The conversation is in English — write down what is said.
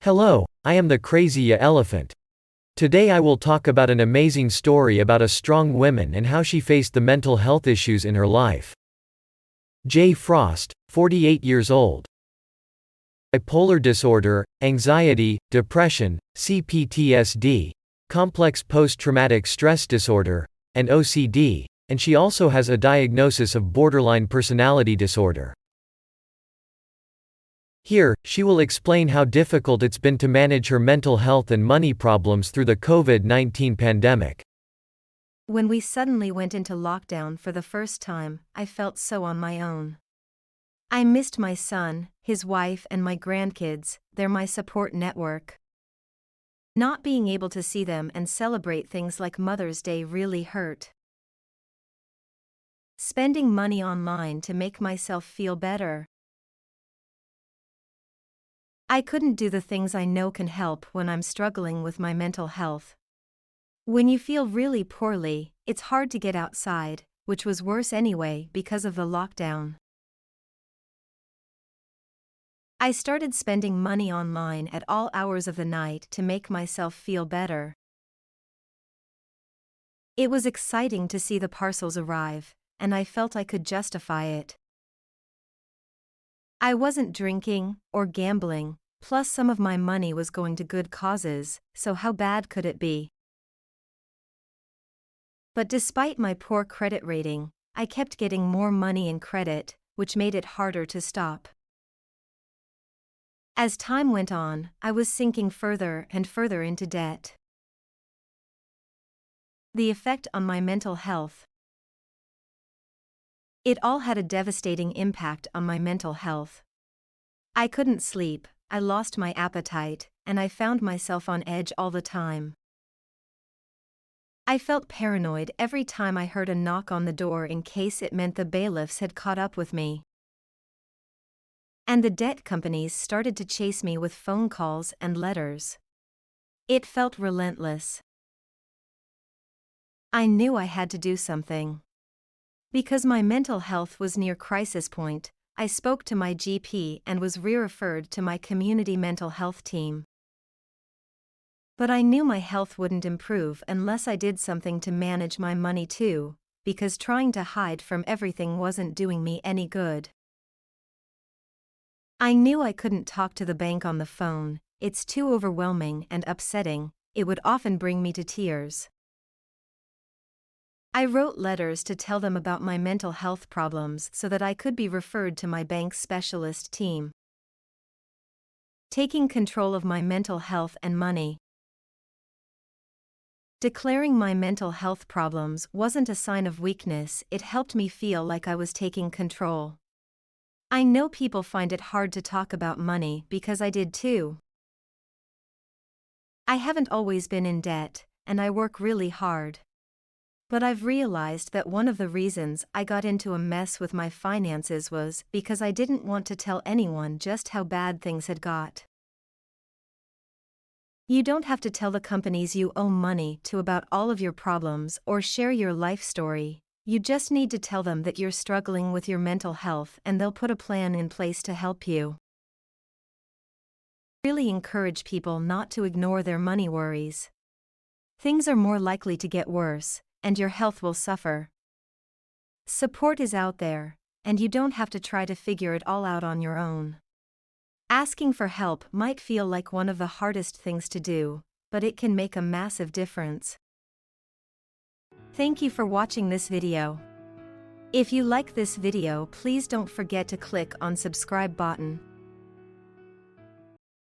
Hello, I am the Crazy Elephant. Today I will talk about an amazing story about a strong woman and how she faced the mental health issues in her life. J. Frost, 48 years old. Bipolar disorder, anxiety, depression, CPTSD, complex post-traumatic stress disorder, and OCD, and she also has a diagnosis of borderline personality disorder. Here, she will explain how difficult it's been to manage her mental health and money problems through the COVID-19 pandemic. When we suddenly went into lockdown for the first time, I felt so on my own. I missed my son, his wife, and my grandkids. They're my support network. Not being able to see them and celebrate things like Mother's Day really hurt. Spending money online to make myself feel better. I couldn't do the things I know can help when I'm struggling with my mental health. When you feel really poorly, it's hard to get outside, which was worse anyway because of the lockdown. I started spending money online at all hours of the night to make myself feel better. It was exciting to see the parcels arrive, and I felt I could justify it. I wasn't drinking or gambling, plus some of my money was going to good causes, so how bad could it be? But despite my poor credit rating, I kept getting more money in credit, which made it harder to stop. As time went on, I was sinking further and further into debt. The effect on my mental health. It all had a devastating impact on my mental health. I couldn't sleep, I lost my appetite, and I found myself on edge all the time. I felt paranoid every time I heard a knock on the door in case it meant the bailiffs had caught up with me. And the debt companies started to chase me with phone calls and letters. It felt relentless. I knew I had to do something. Because my mental health was near crisis point, I spoke to my GP and was referred to my community mental health team. But I knew my health wouldn't improve unless I did something to manage my money too, because trying to hide from everything wasn't doing me any good. I knew I couldn't talk to the bank on the phone, it's too overwhelming and upsetting, it would often bring me to tears. I wrote letters to tell them about my mental health problems so that I could be referred to my bank's specialist team. Taking control of my mental health and money. Declaring my mental health problems wasn't a sign of weakness, it helped me feel like I was taking control. I know people find it hard to talk about money because I did too. I haven't always been in debt, and I work really hard. But I've realized that one of the reasons I got into a mess with my finances was because I didn't want to tell anyone just how bad things had got. You don't have to tell the companies you owe money to about all of your problems or share your life story, you just need to tell them that you're struggling with your mental health and they'll put a plan in place to help you. I really encourage people not to ignore their money worries. Things are more likely to get worse, and your health will suffer. Support is out there, and you don't have to try to figure it all out on your own. Asking for help might feel like one of the hardest things to do, but it can make a massive difference. Thank you for watching this video. If you like this video, please don't forget to click on subscribe button.